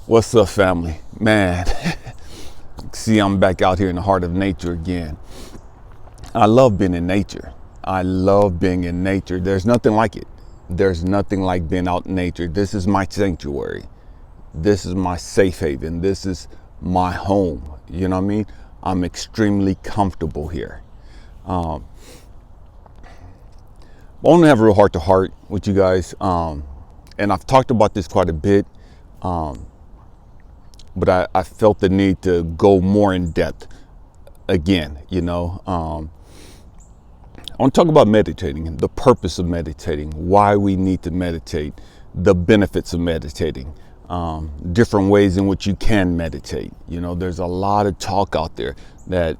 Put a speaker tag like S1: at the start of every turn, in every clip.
S1: What's up, family? Man, see, I'm back out here in the heart of nature again. I love being in nature. I love being in nature. There's nothing like it. There's nothing like being out in nature. This is my sanctuary. This is my safe haven. This is my home. You know what I mean? I'm extremely comfortable here. I want to have a real heart to heart with you guys. And I've talked about this quite a bit. But I felt the need to go more in depth again, I want to talk about meditating, the purpose of meditating, why we need to meditate, the benefits of meditating, different ways in which you can meditate. There's a lot of talk out there that,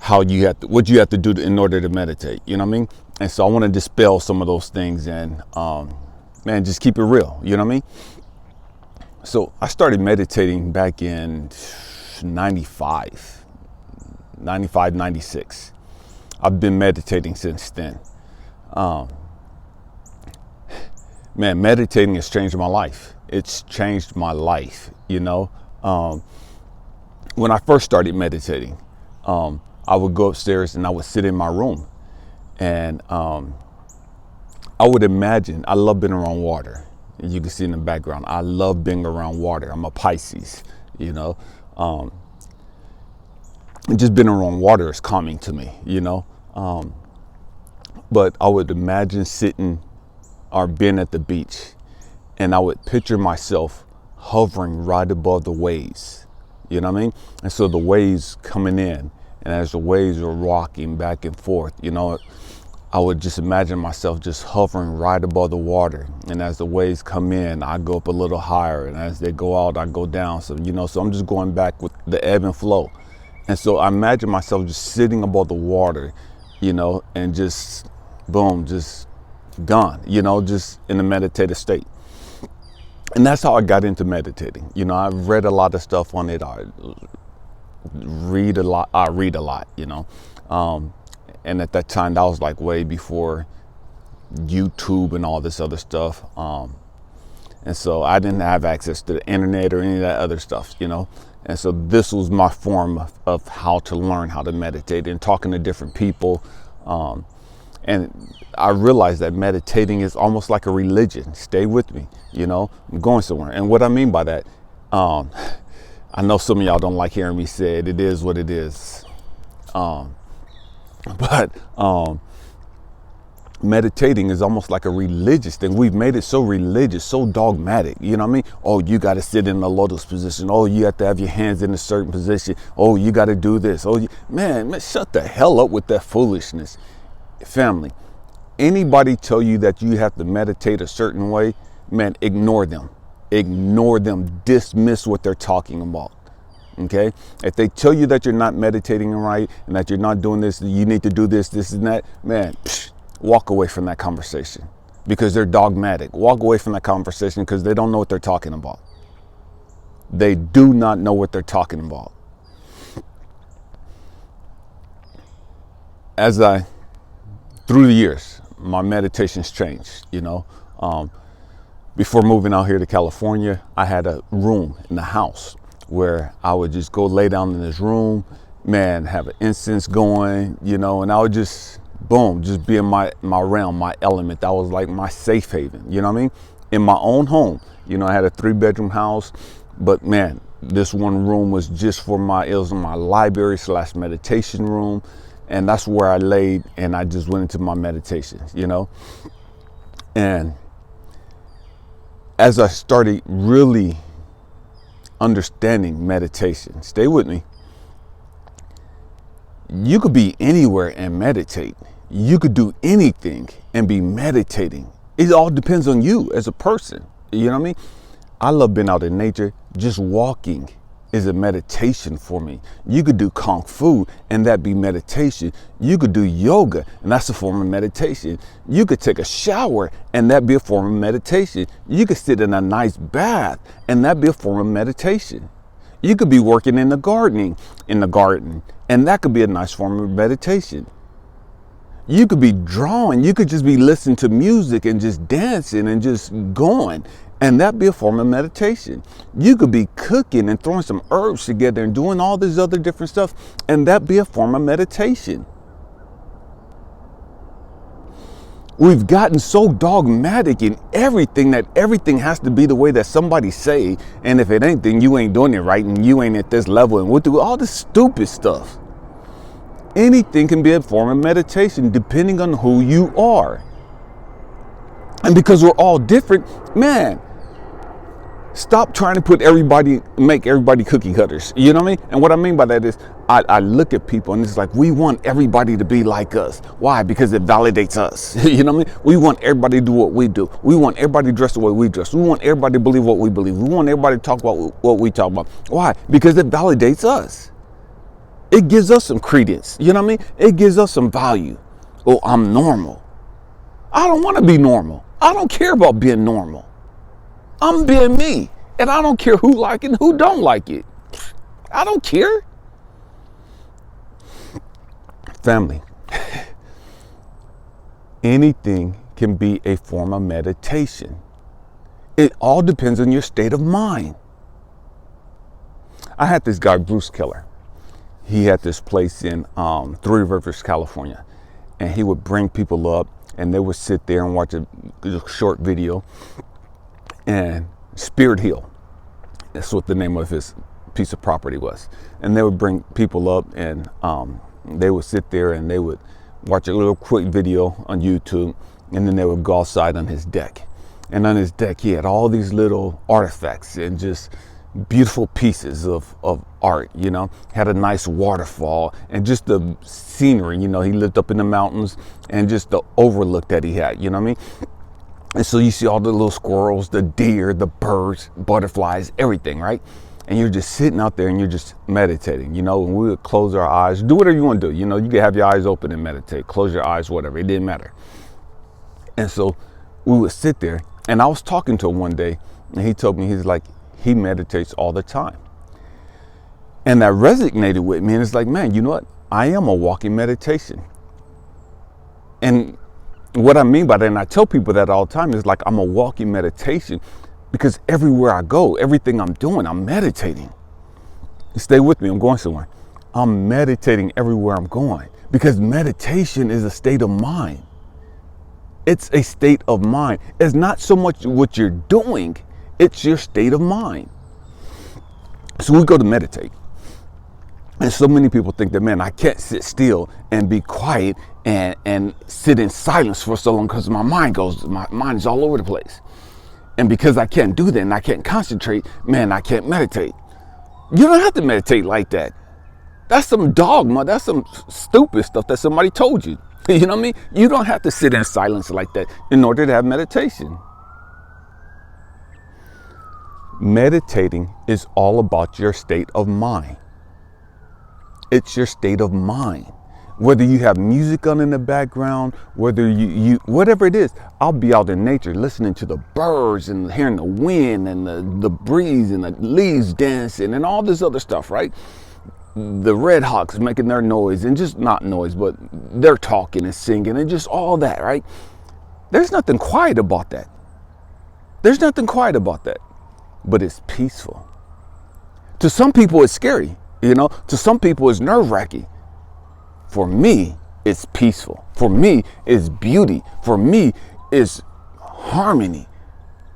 S1: what you have to do in order to meditate, you know what I mean? And so I want to dispel some of those things and, just keep it real, you know what I mean? So I started meditating back in 95, 96. I've been meditating since then. Meditating has changed my life. It's changed my life, When I first started meditating, I would go upstairs and I would sit in my room. And I would imagine, I love being around water. You can see in the background, I love being around water. I'm a Pisces, and just being around water is calming to me, but I would imagine sitting or being at the beach, and I would picture myself hovering right above the waves, you know what I mean? And so the waves coming in, and as the waves are rocking back and forth, I would just imagine myself just hovering right above the water. And as the waves come in, I go up a little higher. And as they go out, I go down. So, so I'm just going back with the ebb and flow. And so I imagine myself just sitting above the water, and just boom, just gone, just in a meditative state. And that's how I got into meditating. I've read a lot of stuff on it. I read a lot, and at that time, that was like way before YouTube and all this other stuff. And so I didn't have access to the internet or any of that other stuff, And so this was my form of how to learn how to meditate and talking to different people. And I realized that meditating is almost like a religion. Stay with me, I'm going somewhere. And what I mean by that, I know some of y'all don't like hearing me say it. It is what it is. But meditating is almost like a religious thing. We've made it so religious, so dogmatic. You know what I mean? Oh, you got to sit in the lotus position. Oh, you have to have your hands in a certain position. Oh, you got to do this. Oh, man, shut the hell up with that foolishness. Family, anybody tell you that you have to meditate a certain way, man, ignore them. Ignore them. Dismiss what they're talking about. Okay, if they tell you that you're not meditating right and that you're not doing this, you need to do this, this and that, man, walk away from that conversation because they're dogmatic. Walk away from that conversation because they don't know what they're talking about. They do not know what they're talking about. Through the years, my meditation's changed, Before moving out here to California, I had a room in the house where I would just go lay down in this room, man, have an incense going, and I would just, boom, just be in my realm, my element. That was like my safe haven, you know what I mean? In my own home, I had a 3-bedroom house, but man, this one room was just it was my library / meditation room. And that's where I laid and I just went into my meditations, And as I started really understanding meditation, stay with me. You could be anywhere and meditate. You could do anything and be meditating. It all depends on you as a person. You know what I mean? I love being out in nature. Just walking is a meditation for me. You could do kung fu and that be meditation. You could do yoga and that's a form of meditation. You could take a shower and that be a form of meditation. You could sit in a nice bath and that be a form of meditation. You could be working in the garden and that could be a nice form of meditation. You could be drawing. You could just be listening to music and just dancing and just going. And that'd be a form of meditation. You could be cooking and throwing some herbs together and doing all this other different stuff. And that'd be a form of meditation. We've gotten so dogmatic in everything that everything has to be the way that somebody say. And if it ain't, then you ain't doing it right and you ain't at this level. And we'll do all this stupid stuff. Anything can be a form of meditation depending on who you are. And because we're all different, man, stop trying to make everybody cookie cutters. You know what I mean? And what I mean by that is I look at people and it's like, we want everybody to be like us. Why? Because it validates us. You know what I mean? We want everybody to do what we do. We want everybody to dress the way we dress. We want everybody to believe what we believe. We want everybody to talk about what we talk about. Why? Because it validates us. It gives us some credence. You know what I mean? It gives us some value. Oh, I'm normal. I don't want to be normal. I don't care about being normal. I'm being me. And I don't care who like it and who don't like it. I don't care. Family. Anything can be a form of meditation. It all depends on your state of mind. I had this guy, Bruce Keller. He had this place in Three Rivers, California. And he would bring people up and they would sit there and watch a short video. And Spirit Hill, that's what the name of his piece of property was. And they would bring people up and they would sit there and they would watch a little quick video on YouTube. And then they would go outside on his deck. And on his deck, he had all these little artifacts and just beautiful pieces of art, you know, had a nice waterfall and just the scenery, you know, he lived up in the mountains and just the overlook that he had, you know what I mean? And so you see all the little squirrels, the deer, the birds, butterflies, everything, right? And you're just sitting out there and you're just meditating, you know, and we would close our eyes, do whatever you want to do, you know, you can have your eyes open and meditate, close your eyes, whatever, it didn't matter. And so we would sit there and I was talking to him one day and he told me, he's like, he meditates all the time. And that resonated with me. And it's like, man, you know what? I am a walking meditation. And what I mean by that, and I tell people that all the time, is like, I'm a walking meditation because everywhere I go, everything I'm doing, I'm meditating. Stay with me. I'm going somewhere. I'm meditating everywhere I'm going because meditation is a state of mind. It's a state of mind. It's not so much what you're doing. It's your state of mind. So we go to meditate. And so many people think that, man, I can't sit still and be quiet and sit in silence for so long because my mind is all over the place. And because I can't do that and I can't concentrate, man, I can't meditate. You don't have to meditate like that. That's some dogma. That's some stupid stuff that somebody told you. You know what I mean? You don't have to sit in silence like that in order to have meditation. Meditating is all about your state of mind. It's your state of mind. Whether you have music on in the background, whether you whatever it is, I'll be out in nature listening to the birds and hearing the wind and the breeze and the leaves dancing and all this other stuff, right? The red hawks making their noise and just not noise, but they're talking and singing and just all that, right? There's nothing quiet about that. There's nothing quiet about that. But it's peaceful. To some people, it's scary. You know, to some people, it's nerve-wracking. For me, it's peaceful. For me, it's beauty. For me, it's harmony.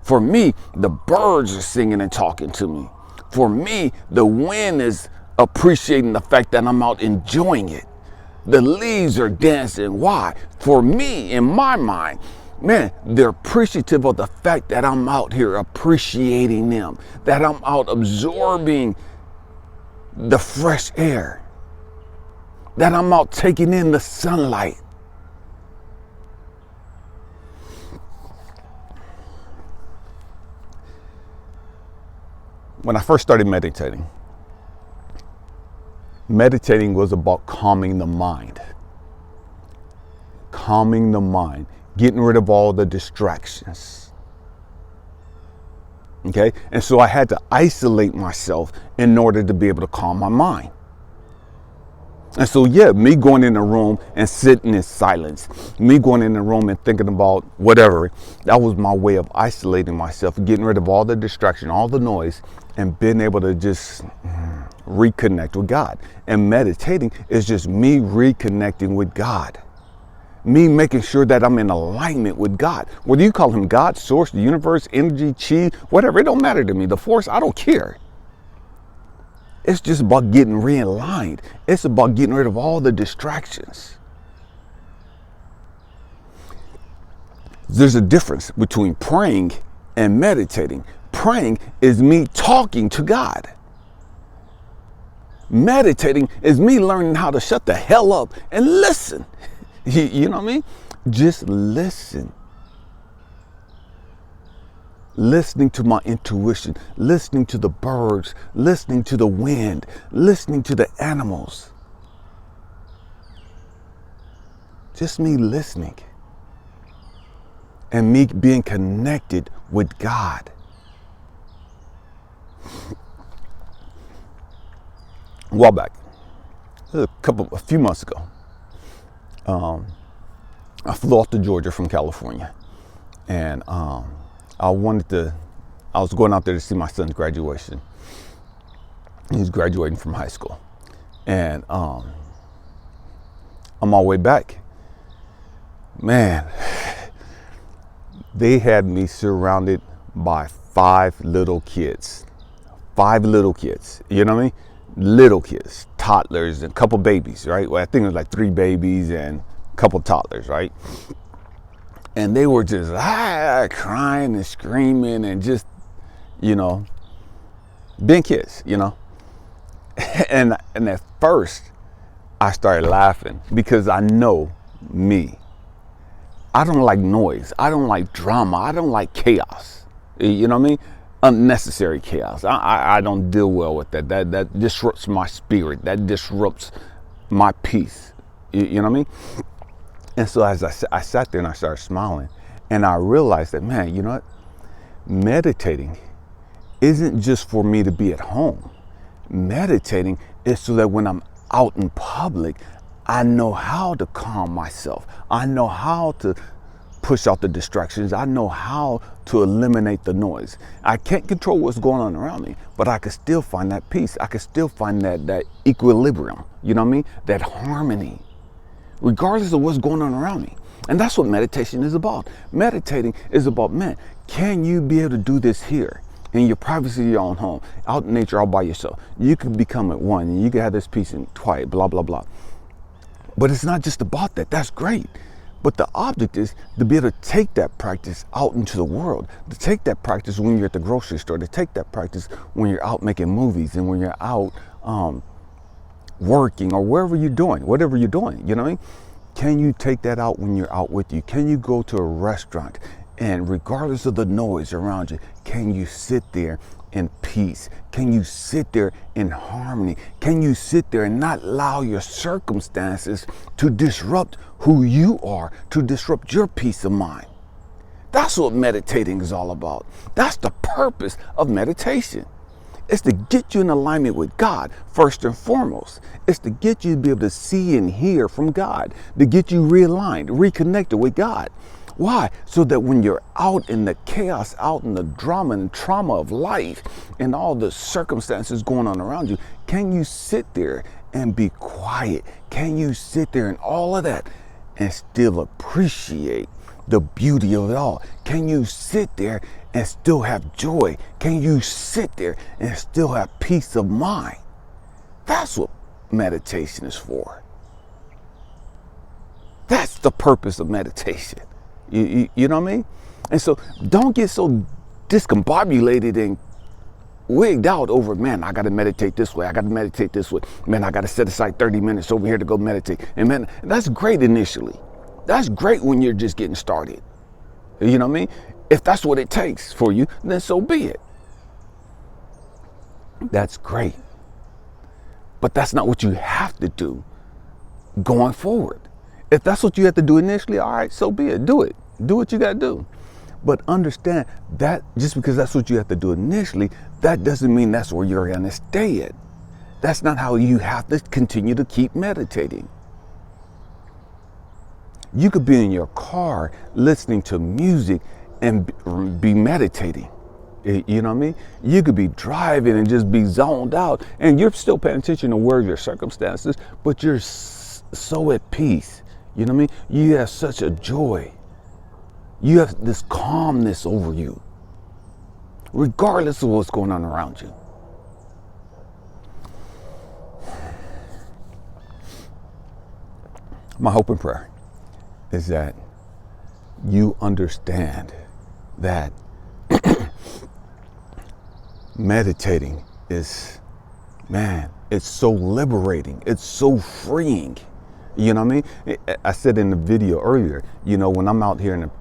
S1: For me, the birds are singing and talking to me. For me, the wind is appreciating the fact that I'm out enjoying it. The leaves are dancing. Why? For me, in my mind, man, they're appreciative of the fact that I'm out here appreciating them, that I'm out absorbing the fresh air, that I'm out taking in the sunlight. When I first started meditating was about calming the mind. Calming the mind. Getting rid of all the distractions. Okay? And so I had to isolate myself in order to be able to calm my mind. And so, yeah, me going in the room and sitting in silence, me going in the room and thinking about whatever, that was my way of isolating myself, getting rid of all the distraction, all the noise, and being able to just reconnect with God. And meditating is just me reconnecting with God. Me making sure that I'm in alignment with God. Whether you call him God, source, the universe, energy, chi, whatever, it don't matter to me. The force, I don't care. It's just about getting realigned. It's about getting rid of all the distractions. There's a difference between praying and meditating. Praying is me talking to God. Meditating is me learning how to shut the hell up and listen. You know what I mean? Just listen. Listening to my intuition, listening to the birds, listening to the wind, listening to the animals. Just me listening. And me being connected with God. A while back, a few months ago, I flew off to Georgia from California, and I was going out there to see my son's graduation. He's graduating from high school. And on my way back, man, they had me surrounded by 5 little kids. 5 little kids, you know what I mean? Little kids, toddlers, and a couple babies, right? Well, I think it was like 3 babies and a couple toddlers, right? And they were just crying and screaming and just, being kids, And at first, I started laughing because I know me. I don't like noise. I don't like drama. I don't like chaos. You know what I mean? Unnecessary chaos. I don't deal well with that. That disrupts my spirit. That disrupts my peace. You know what I mean? And so as I sat there and I started smiling, and I realized that, man, you know what? Meditating isn't just for me to be at home. Meditating is so that when I'm out in public, I know how to calm myself. I know how to push out the distractions. I know how to eliminate the noise. I can't control what's going on around me, but I can still find that peace. I can still find that equilibrium, you know what I mean? That harmony, regardless of what's going on around me. And that's what meditation is about. Meditating is about, man, can you be able to do this here in your privacy of your own home, out in nature, all by yourself? You can become at one and you can have this peace and quiet, blah, blah, blah. But it's not just about that. That's great. But the object is to be able to take that practice out into the world, to take that practice when you're at the grocery store, to take that practice when you're out making movies and when you're out working or wherever you're doing, whatever you're doing, you know what I mean? Can you take that out when you're out with you? Can you go to a restaurant and regardless of the noise around you, can you sit there in peace? Can you sit there in harmony? Can you sit there and not allow your circumstances to disrupt who you are, to disrupt your peace of mind? That's what meditating is all about. That's the purpose of meditation. It's to get you in alignment with God, first and foremost. It's to get you to be able to see and hear from God, to get you realigned, reconnected with God. Why? So that when you're out in the chaos, out in the drama and trauma of life and all the circumstances going on around you, can you sit there and be quiet? Can you sit there and all of that and still appreciate the beauty of it all? Can you sit there and still have joy? Can you sit there and still have peace of mind? That's what meditation is for. That's the purpose of meditation. You know what I mean? And so don't get so discombobulated and wigged out over, man, I got to meditate this way. I got to meditate this way. Man, I got to set aside 30 minutes over here to go meditate. And man, that's great initially. That's great when you're just getting started. You know what I mean? If that's what it takes for you, then so be it. That's great. But that's not what you have to do going forward. If that's what you have to do initially, all right, so be it. Do it. Do what you got to do. But understand that just because that's what you have to do initially, that doesn't mean that's where you're going to stay at. That's not how you have to continue to keep meditating. You could be in your car listening to music and be meditating. You know what I mean? You could be driving and just be zoned out, and you're still paying attention to where your circumstances, but you're so at peace. You know what I mean? You have such a joy. You have this calmness over you, regardless of what's going on around you. My hope and prayer is that you understand that meditating is, man, it's so liberating. It's so freeing. You know what I mean? I said in the video earlier, you know, when I'm out here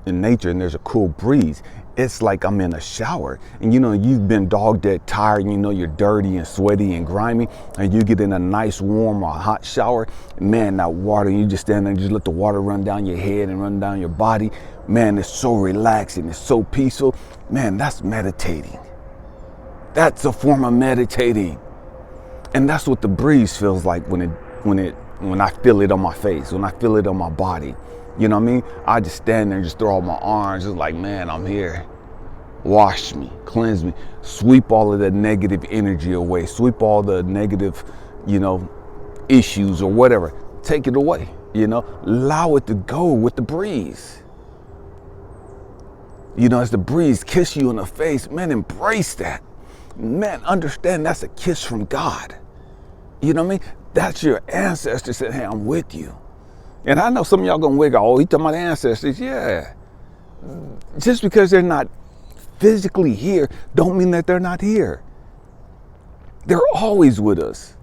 S1: in nature and there's a cool breeze, it's like I'm in a shower. And you know, you've been dog dead tired, and you know you're dirty and sweaty and grimy, and you get in a nice warm or hot shower, man, that water, you just stand there and just let the water run down your head and run down your body. Man, it's so relaxing, it's so peaceful. Man, that's meditating. That's a form of meditating. And that's what the breeze feels like when I feel it on my face, when I feel it on my body. You know what I mean? I just stand there and just throw out my arms, just like, man, I'm here. Wash me, cleanse me, sweep all of that negative energy away, sweep all the negative, you know, issues or whatever. Take it away, you know, allow it to go with the breeze. You know, as the breeze kiss you in the face, man, embrace that. Man, understand that's a kiss from God. You know what I mean? That's your ancestors saying, hey, I'm with you. And I know some of y'all gonna wiggle, oh, he talking about ancestors. Yeah. Just because they're not physically here, don't mean that they're not here. They're always with us.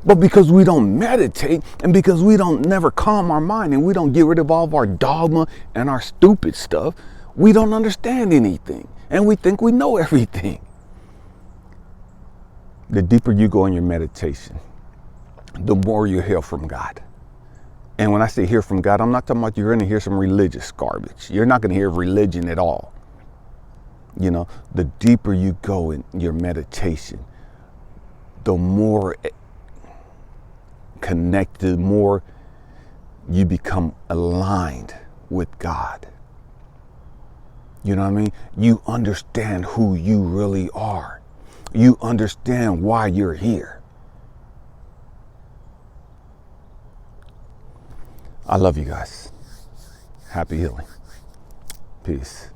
S1: But because we don't meditate, and because we don't never calm our mind, and we don't get rid of all of our dogma and our stupid stuff, we don't understand anything. And we think we know everything. The deeper you go in your meditation, the more you hear from God. And when I say hear from God, I'm not talking about you're going to hear some religious garbage. You're not going to hear religion at all. You know, the deeper you go in your meditation, the more connected, more you become aligned with God. You know what I mean? You understand who you really are. You understand why you're here. I love you guys. Happy healing. Peace.